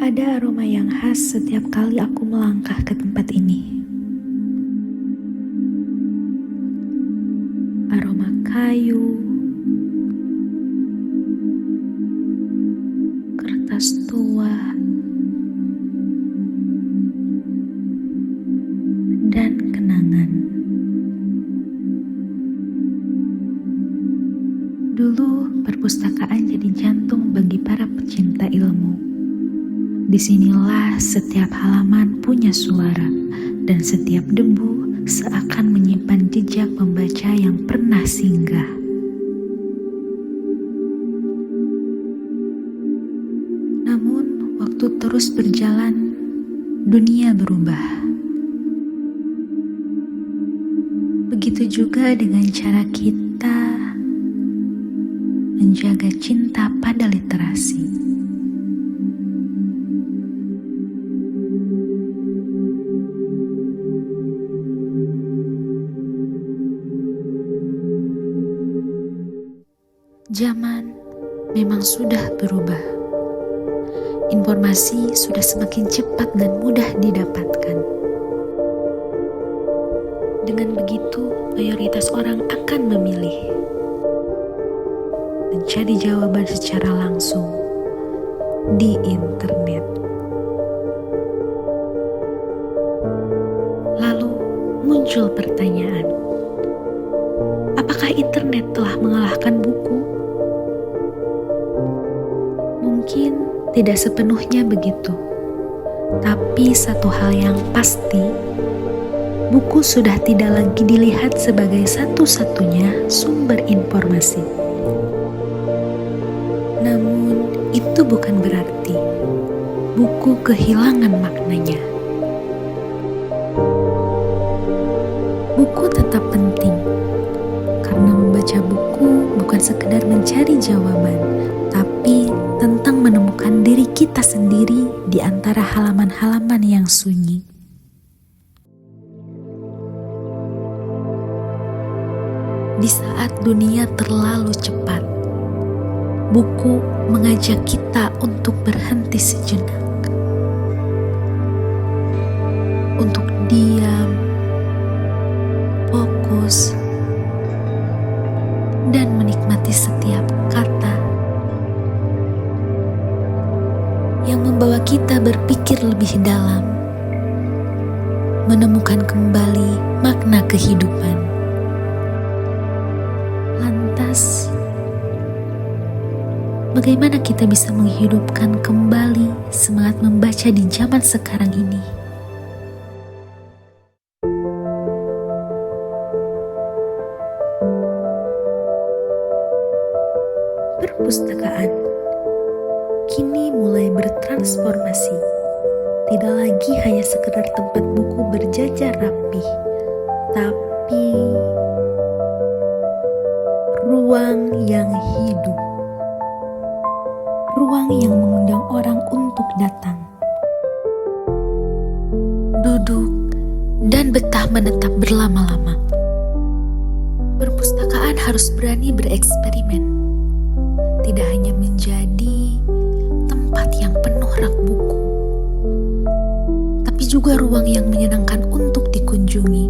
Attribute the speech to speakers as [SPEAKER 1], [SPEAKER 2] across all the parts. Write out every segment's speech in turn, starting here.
[SPEAKER 1] Ada aroma yang khas setiap kali aku melangkah ke tempat ini. Aroma kayu, kertas tua, dan kenangan. Dulu perpustakaan jadi jantung bagi para pecinta ilmu. Disinilah setiap halaman punya suara dan setiap debu seakan menyimpan jejak pembaca yang pernah singgah. Namun waktu terus berjalan, dunia berubah. Begitu juga dengan cara kita menjaga cinta pada literasi. Zaman memang sudah berubah. Informasi sudah semakin cepat dan mudah didapatkan. Dengan begitu, mayoritas orang akan memilih mencari jawaban secara langsung di internet. Lalu muncul pertanyaan, apakah internet telah mengalahkan buku? Mungkin tidak sepenuhnya begitu, tapi satu hal yang pasti, buku sudah tidak lagi dilihat sebagai satu-satunya sumber informasi. Namun, itu bukan berarti buku kehilangan maknanya. Buku tetap penting, karena membaca buku bukan sekedar mencari jawaban, tapi tentang menemukan diri kita sendiri di antara halaman-halaman yang sunyi. Di saat dunia terlalu cepat, buku mengajak kita untuk berhenti sejenak, untuk diam, fokus, dan menikmati setiap kata yang membawa kita berpikir lebih dalam, menemukan kembali makna kehidupan. Lantas, bagaimana kita bisa menghidupkan kembali semangat membaca di zaman sekarang ini? Perpustakaan kini mulai bertransformasi. Tidak lagi hanya sekedar tempat buku berjajar rapi, tapi ruang yang hidup. Ruang yang mengundang orang untuk datang, duduk, dan betah menetap berlama-lama. Perpustakaan harus berani bereksperimen, tidak hanya menjadi tempat yang penuh rak buku, tapi juga ruang yang menyenangkan untuk dikunjungi,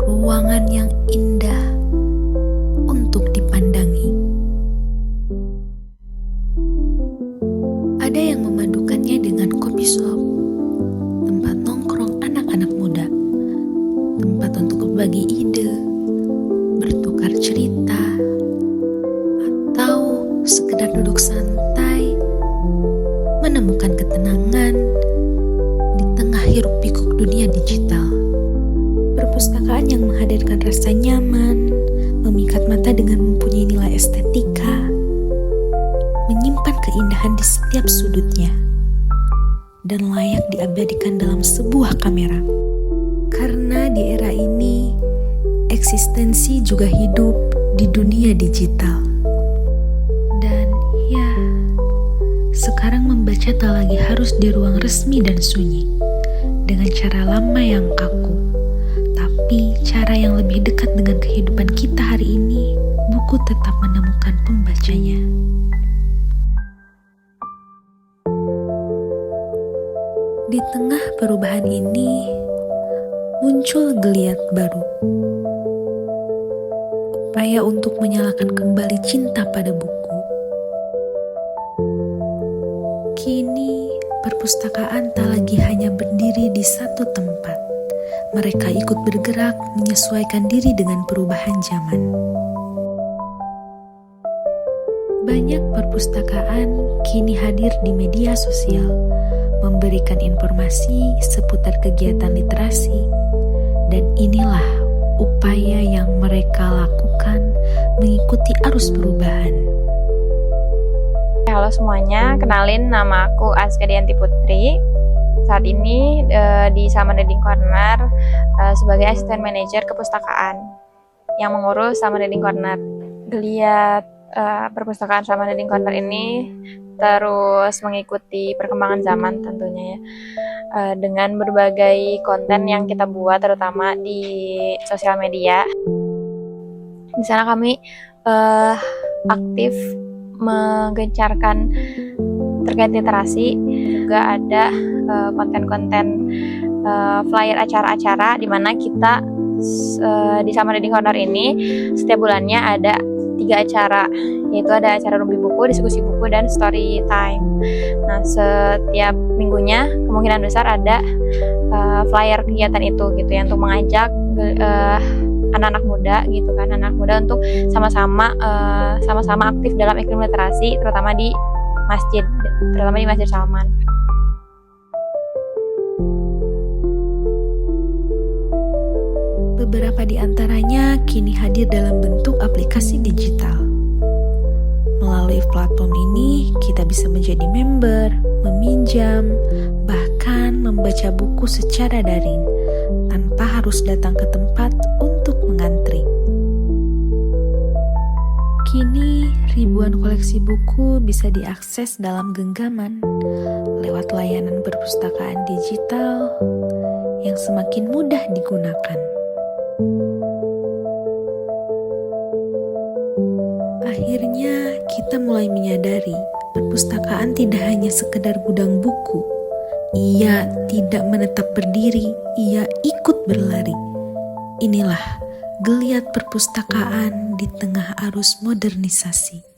[SPEAKER 1] ruangan yang indah untuk dipandangi. Ada yang memadukannya dengan kopi shop, tempat nongkrong anak-anak muda, tempat untuk berbagi ide, bertukar cerita, atau sekedar duduk santai, menemukan ketenangan di tengah hiruk-pikuk dunia digital. Perpustakaan yang menghadirkan rasa nyaman, memikat mata dengan mempunyai nilai estetika, menyimpan keindahan di setiap sudutnya, dan layak diabadikan dalam sebuah kamera. Karena di era ini, eksistensi juga hidup di dunia digital. Dan ya, sekarang membaca tak lagi harus di ruang resmi dan sunyi, dengan cara lama yang kaku, tapi cara yang lebih dekat dengan kehidupan kita hari ini, buku tetap menemukan pembacanya. Di tengah perubahan ini, muncul geliat baru. Upaya untuk menyalakan kembali cinta pada buku. Kini, perpustakaan tak lagi hanya berdiri di satu tempat. Mereka ikut bergerak menyesuaikan diri dengan perubahan zaman. Banyak perpustakaan kini hadir di media sosial, memberikan informasi seputar kegiatan literasi, dan inilah upaya yang mereka lakukan mengikuti arus perubahan.
[SPEAKER 2] Halo semuanya, kenalin nama aku Azka Dianti Putri. Saat ini di Saman Reading Corner sebagai asisten manajer kepustakaan yang mengurus Saman Reading Corner. Geliat perpustakaan Saman Reading Corner ini terus mengikuti perkembangan zaman tentunya ya, dengan berbagai konten yang kita buat terutama di sosial media. Di sana kami aktif menggencarkan terkait literasi, juga ada konten-konten flyer acara-acara di mana kita di Saman Reading Corner ini setiap bulannya ada 3 acara, yaitu ada acara rumpi buku, diskusi buku, dan story time. Nah, setiap minggunya kemungkinan besar ada flyer kegiatan itu gitu ya, untuk mengajak anak-anak muda gitu kan, anak muda untuk sama-sama aktif dalam iklim literasi, terutama di Masjid Salman.
[SPEAKER 1] Beberapa di antaranya kini hadir dalam bentuk aplikasi digital. Melalui platform ini, kita bisa menjadi member, meminjam, bahkan membaca buku secara daring, tanpa harus datang ke tempat untuk mengantri. Kini, ribuan koleksi buku bisa diakses dalam genggaman lewat layanan perpustakaan digital yang semakin mudah digunakan. Akhirnya, kita mulai menyadari perpustakaan tidak hanya sekedar gudang buku. Ia tidak menetap berdiri, ia ikut berlari. Inilah geliat perpustakaan di tengah arus modernisasi.